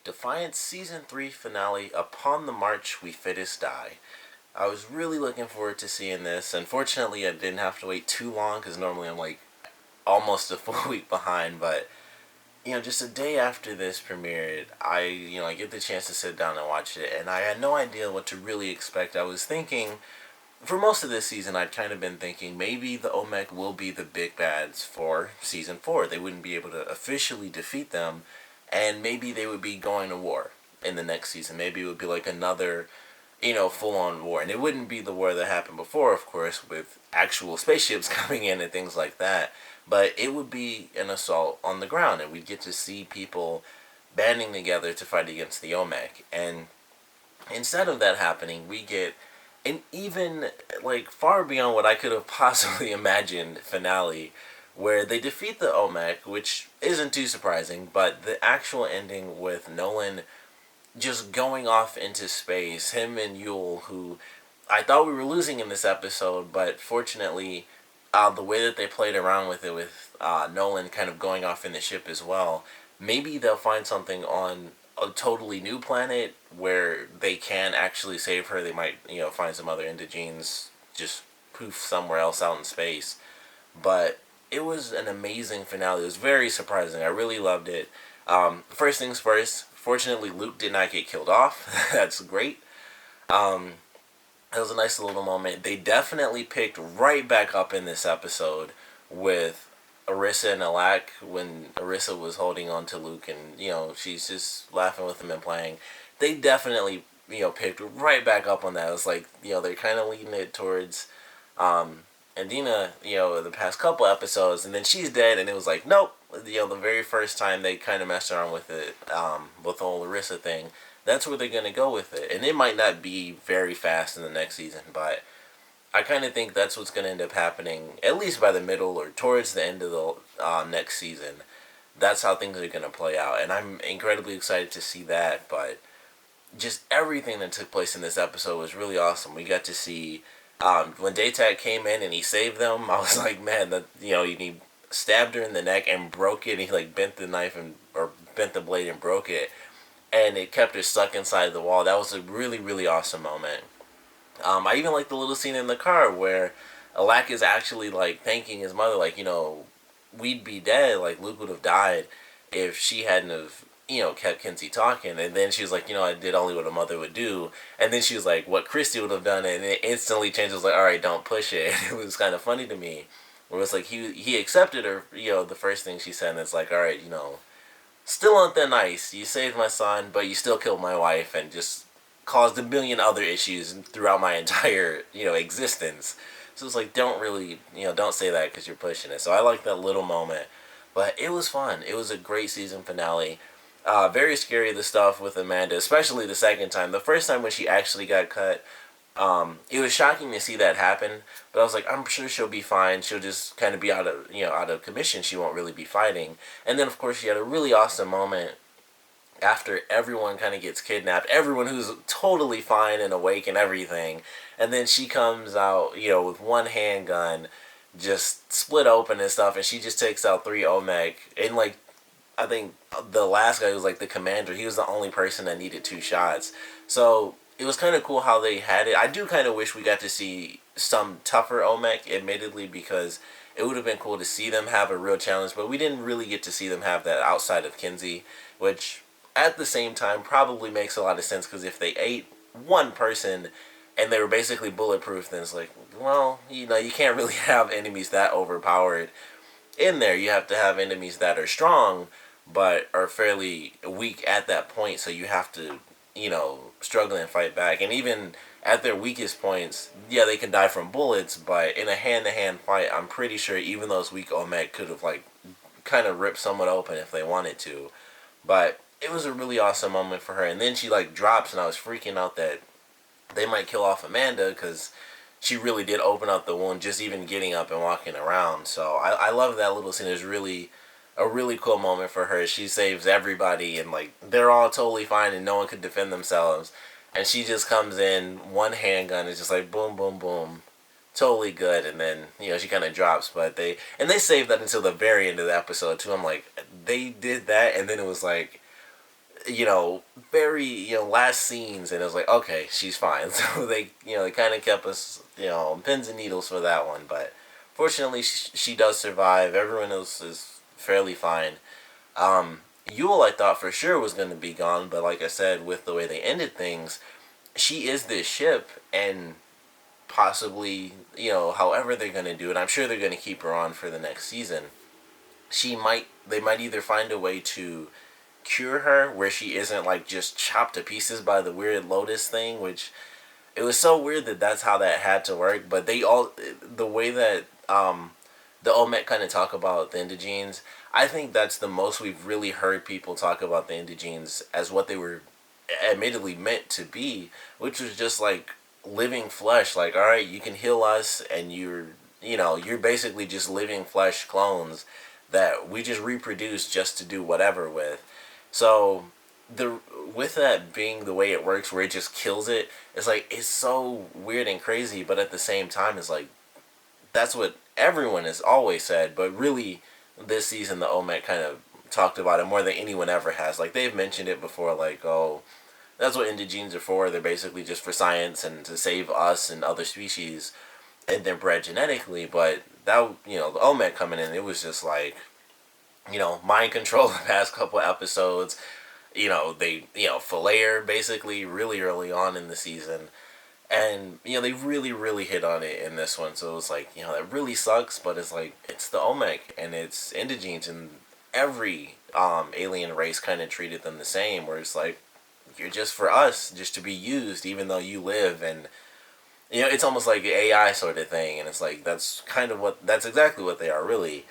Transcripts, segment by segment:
Defiance Season 3 finale, Upon the March We Fittest Die. I was really looking forward to seeing this. Unfortunately, I didn't have to wait too long because normally I'm like almost a full week behind. But, just a day after this premiered, I get the chance to sit down and watch it. And I had no idea what to really expect. I was thinking, for most of this season, I'd kind of been thinking maybe the Omec will be the big bads for Season 4. They wouldn't be able to officially defeat them, and maybe they would be going to war in the next season. Maybe it would be like another, full-on war. And it wouldn't be the war that happened before, of course, with actual spaceships coming in and things like that. But it would be an assault on the ground, and we'd get to see people banding together to fight against the Omec. And instead of that happening, we get an even, far beyond what I could have possibly imagined finale where they defeat the Omec, which isn't too surprising, but the actual ending with Nolan just going off into space, him and Yule, who I thought we were losing in this episode, but fortunately, the way that they played around with it, with Nolan kind of going off in the ship as well, maybe they'll find something on a totally new planet where they can actually save her. They might, find some other indigenes, just poof somewhere else out in space. But it was an amazing finale. It was very surprising. I really loved it. First things first, fortunately Luke did not get killed off. That's great. It was a nice little moment. They definitely picked right back up in this episode with Orissa and Alak when Orissa was holding on to Luke and, she's just laughing with him and playing. They definitely, picked right back up on that. It was like, they're kind of leading it towards Andina, the past couple episodes, and then she's dead, and it was like, nope. The very first time they kind of messed around with it, with the whole Orissa thing, that's where they're going to go with it. And it might not be very fast in the next season, but I kind of think that's what's going to end up happening, at least by the middle or towards the end of the next season. That's how things are going to play out, and I'm incredibly excited to see that. But just everything that took place in this episode was really awesome. We got to see when Daytak came in and he saved them. I was like, man, that he stabbed her in the neck and broke it. And he bent the knife or bent the blade and broke it, and it kept her stuck inside the wall. That was a really, really awesome moment. I even like the little scene in the car where Alak is actually thanking his mother, we'd be dead, Luke would have died if she hadn't have, kept Kinsey talking. And then she was like, I did only what a mother would do. And then she was like, what Christy would have done, and it instantly changed. It was like, alright, don't push it. And it was kind of funny to me. Where it's like he accepted her, the first thing she said, and it's like, alright, still on thin ice. You saved my son, but you still killed my wife and just caused a million other issues throughout my entire, existence. So it's like, don't really, don't say that because you're pushing it. So I like that little moment. But it was fun. It was a great season finale. Very scary, the stuff with Amanda, especially the second time. The first time when she actually got cut, it was shocking to see that happen. But I was like, I'm sure she'll be fine. She'll just kind of be out of commission. She won't really be fighting. And then, of course, she had a really awesome moment after everyone kind of gets kidnapped, everyone who's totally fine and awake and everything, and then she comes out, with one handgun, just split open and stuff, and she just takes out 3 Omec, and I think the last guy was the commander, he was the only person that needed 2 shots, so it was kind of cool how they had it. I do kind of wish we got to see some tougher Omec, admittedly, because it would have been cool to see them have a real challenge, but we didn't really get to see them have that outside of Kinsey, which at the same time probably makes a lot of sense, because if they ate one person and they were basically bulletproof, then it's like, well, you can't really have enemies that overpowered in there. You have to have enemies that are strong but are fairly weak at that point, so you have to, struggle and fight back. And even at their weakest points, yeah, they can die from bullets, but in a hand-to-hand fight, I'm pretty sure even those weak Omec could have, kind of ripped someone open if they wanted to. But it was a really awesome moment for her. And then she drops, and I was freaking out that they might kill off Amanda, because she really did open up the wound just even getting up and walking around. So I love that little scene. It was really a really cool moment for her. She saves everybody, and they're all totally fine and no one could defend themselves, and she just comes in, one handgun is just boom, boom, boom, totally good. And then she kind of drops, but they saved that until the very end of the episode too. I'm like, they did that, and then it was very, last scenes, and it was like, okay, she's fine. So they kind of kept us, on pins and needles for that one. But fortunately, she does survive. Everyone else is fairly fine. Yule, I thought for sure was going to be gone, but like I said, with the way they ended things, she is this ship, and possibly, however they're going to do it, I'm sure they're going to keep her on for the next season. They might either find a way to cure her where she isn't like just chopped to pieces by the weird lotus thing, which it was so weird that that's how that had to work. But the way that the Omec kind of talk about the Indigenes, I think that's the most we've really heard people talk about the Indigenes as what they were admittedly meant to be, which was just like living flesh. Like, all right, you can heal us, and you're basically just living flesh clones that we just reproduce just to do whatever with. So the with that being the way it works, where it just kills it, it's like it's so weird and crazy, but at the same time, it's like that's what everyone has always said. But really, this season, the Omec kind of talked about it more than anyone ever has. Like they've mentioned it before, like, oh, that's what indigenes are for. They're basically just for science and to save us and other species, and they're bred genetically. But that, the Omec coming in, it was just like, mind control the past couple episodes. They, Falair basically really early on in the season. And, they really, really hit on it in this one. So it was like, that really sucks, but it's like, it's the Omec and it's indigenes, and every alien race kind of treated them the same, where it's like, you're just for us, just to be used, even though you live. And, it's almost like AI sort of thing. And it's like, that's exactly what they are, really.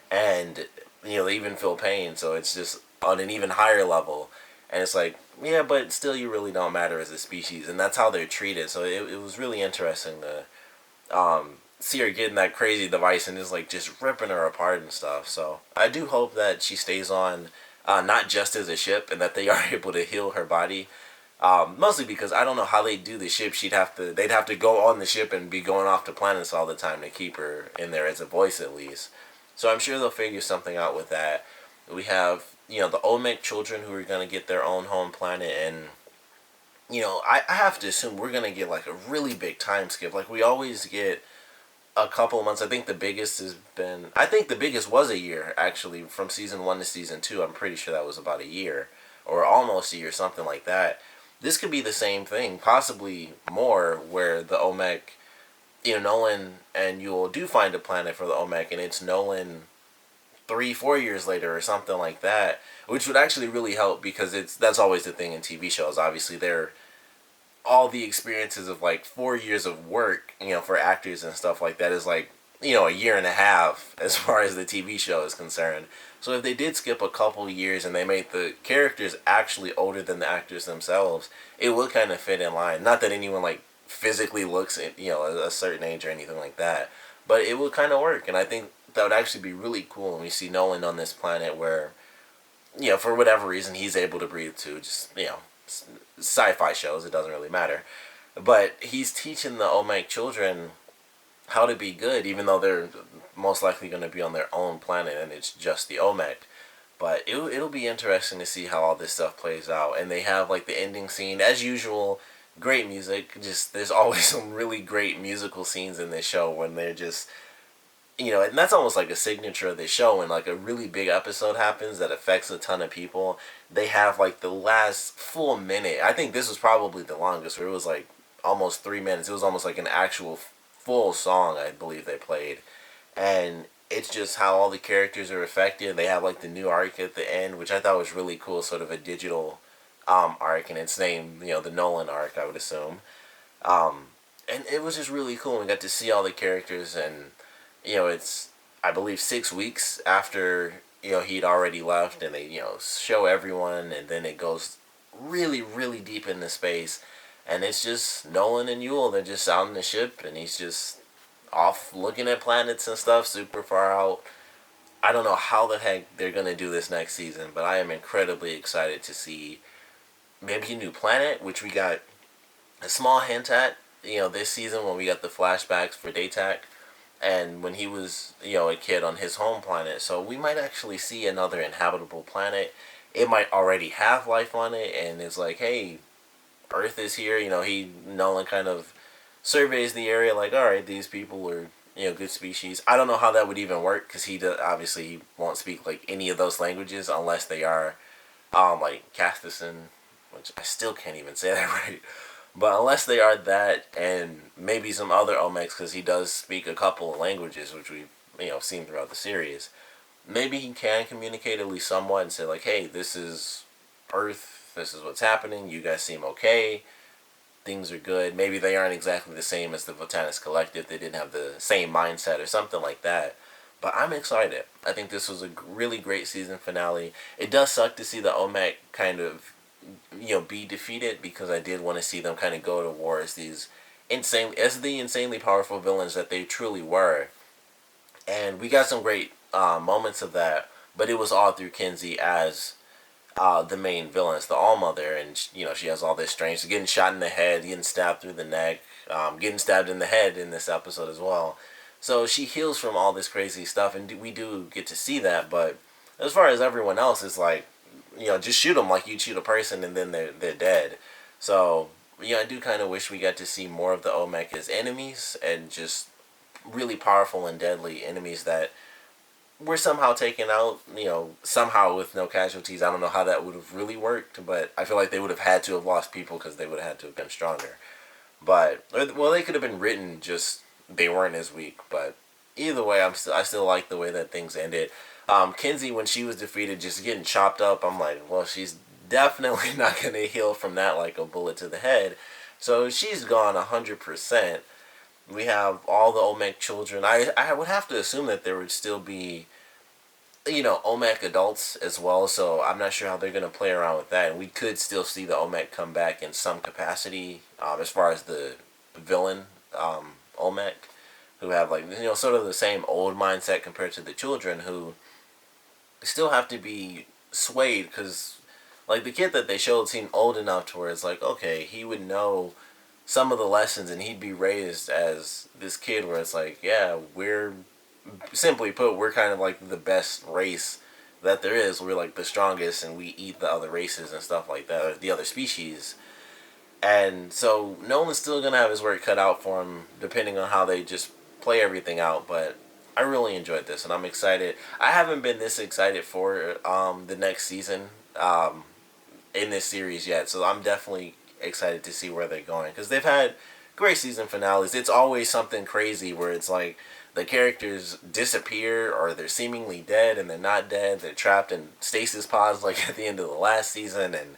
And, they even feel pain, so it's just on an even higher level. And it's like, yeah, but still you really don't matter as a species, and that's how they're treated. So it was really interesting to see her getting that crazy device and just like just ripping her apart and stuff. So I do hope that she stays on, not just as a ship, and that they are able to heal her body. Mostly because I don't know how they do the ship. They'd have to go on the ship and be going off to planets all the time to keep her in there as a voice at least. So I'm sure they'll figure something out with that. We have, the Olmec children who are going to get their own home planet. And, I have to assume we're going to get like a really big time skip. Like we always get a couple of months. I think the biggest was a year, actually, from season 1 to season 2. I'm pretty sure that was about a year or almost a year, something like that. This could be the same thing, possibly more, where the Olmec, Nolan and Yule do find a planet for the Omec, and it's Nolan 3, 4 years later or something like that, which would actually really help, because that's always the thing in TV shows. Obviously, they're all the experiences of like 4 years of work, for actors and stuff like that is like, a year and a half as far as the TV show is concerned. So if they did skip a couple years and they made the characters actually older than the actors themselves, it would kind of fit in line. Not that anyone like physically looks at, a certain age or anything like that, but it would kind of work. And I think that would actually be really cool when we see Nolan on this planet where, for whatever reason, he's able to breathe too. Just, sci-fi shows, it doesn't really matter. But he's teaching the Olmec children how to be good, even though they're most likely going to be on their own planet and it's just the Olmec. But it'll be interesting to see how all this stuff plays out. And they have like the ending scene, as usual, great music. Just there's always some really great musical scenes in this show when they're just, and that's almost like a signature of the show. When like a really big episode happens that affects a ton of people, they have like the last full minute. I think this was probably the longest, where it was like almost 3 minutes. It was almost like an actual full song, I believe they played. And it's just how all the characters are affected. They have like the new arc at the end, which I thought was really cool, sort of a digital arc, and it's named, the Nolan arc, I would assume. And it was just really cool. We got to see all the characters, and it's, I believe, 6 weeks after he'd already left, and they show everyone, and then it goes really, really deep into space, and it's just Nolan and Yule. They're just out in the ship, and he's just off looking at planets and stuff, super far out. I don't know how the heck they're gonna do this next season, but I am incredibly excited to see maybe a new planet, which we got a small hint at, this season when we got the flashbacks for Daytak, and when he was, a kid on his home planet. So we might actually see another inhabitable planet. it might already have life on it, and it's like, hey, Earth is here. Nolan kind of surveys the area, like, all right, these people are good species. I don't know how that would even work because obviously he won't speak like any of those languages unless they are like Castison, which I still can't even say that right. But unless they are that, and maybe some other Omecs, because he does speak a couple of languages, which we've seen throughout the series. Maybe he can communicate at least somewhat and say like, hey, this is Earth. This is what's happening. You guys seem okay. Things are good. Maybe they aren't exactly the same as the Botanist Collective. They didn't have the same mindset or something like that. But I'm excited. I think this was a really great season finale. It does suck to see the Omec kind of, be defeated, because I did want to see them kind of go to war as the insanely powerful villains that they truly were. And we got some great moments of that, but it was all through Kinsey as the main villains, the All-Mother, and she has all this strange, getting shot in the head, getting stabbed through the neck, getting stabbed in the head in this episode as well. So she heals from all this crazy stuff, and we do get to see that. But as far as everyone else, it's like, just shoot them like you'd shoot a person, and then they're dead. So I do kind of wish we got to see more of the Omec as enemies, and just really powerful and deadly enemies that were somehow taken out, somehow with no casualties. I don't know how that would have really worked, but I feel like they would have had to have lost people because they would have had to have been stronger. But, well, they could have been written, just they weren't as weak. But either way, I still like the way that things ended. Kinsey, when she was defeated, just getting chopped up, I'm like, well, she's definitely not going to heal from that like a bullet to the head. So she's gone 100%. We have all the Omec children. I would have to assume that there would still be, Omec adults as well. So I'm not sure how they're going to play around with that. And we could still see the Omec come back in some capacity, as far as the villain Omec, who have like, sort of the same old mindset compared to the children, who still have to be swayed, because like the kid that they showed seemed old enough to where it's like, okay, he would know some of the lessons, and he'd be raised as this kid where it's like, yeah, simply put, we're kind of like the best race that there is. We're like the strongest, and we eat the other races and stuff like that, or the other species. And so Nolan's still gonna have his work cut out for him, depending on how they just play everything out. But I really enjoyed this, and I'm excited. I haven't been this excited for the next season in this series yet, so I'm definitely excited to see where they're going, because they've had great season finales. It's always something crazy where it's like the characters disappear, or they're seemingly dead and they're not dead. They're trapped in stasis pods like at the end of the last season, and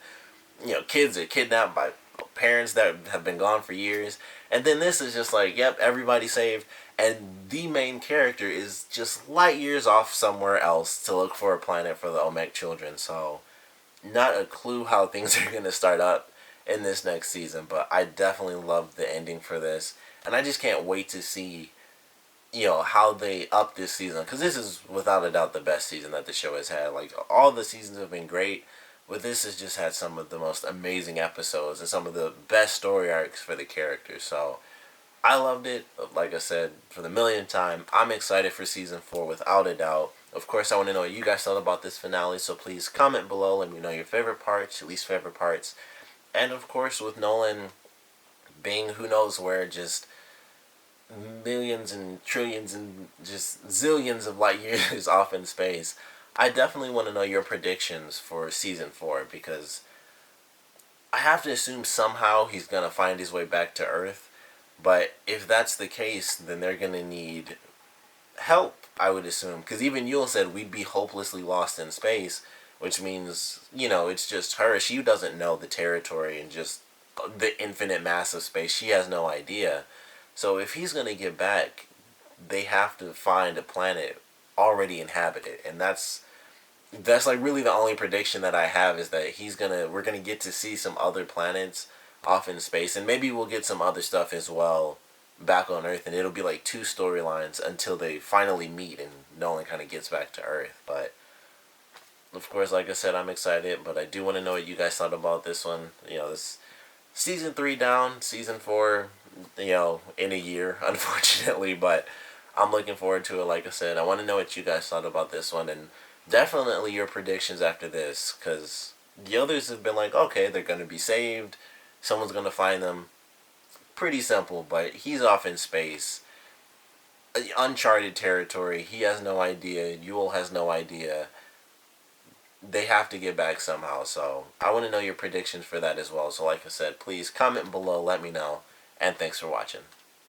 kids are kidnapped by parents that have been gone for years. And then this is just like, yep, everybody saved, and the main character is just light years off somewhere else to look for a planet for the Omec children. So not a clue how things are going to start up in this next season, but I definitely love the ending for this, and I just can't wait to see how they up this season, because this is without a doubt the best season that the show has had. Like, all the seasons have been great, but this has just had some of the most amazing episodes and some of the best story arcs for the characters. So I loved it. Like I said, for the millionth time, I'm excited for season 4 without a doubt. Of course, I want to know what you guys thought about this finale, so please comment below. Let me know your favorite parts, your least favorite parts. And of course, with Nolan being who knows where, just millions and trillions and just zillions of light years off in space, I definitely want to know your predictions for season 4, because I have to assume somehow he's going to find his way back to Earth. But if that's the case, then they're going to need help, I would assume. Because even Yule said we'd be hopelessly lost in space, which means, it's just her. She doesn't know the territory and just the infinite mass of space. She has no idea. So if he's going to get back, they have to find a planet already inhabited. And that's like really the only prediction that I have, is that we're going to get to see some other planets off in space. And maybe we'll get some other stuff as well back on Earth. And it'll be like 2 storylines until they finally meet and Nolan kind of gets back to Earth. But of course, like I said, I'm excited, but I do want to know what you guys thought about this one. This season 3 down, season 4, in a year, unfortunately, but I'm looking forward to it. Like I said, I want to know what you guys thought about this one, and definitely your predictions after this, because the others have been like, okay, they're going to be saved, someone's going to find them. Pretty simple, but he's off in space. Uncharted territory. He has no idea. Yule has no idea. They have to get back somehow, so I want to know your predictions for that as well. So like I said, please comment below, let me know, and thanks for watching.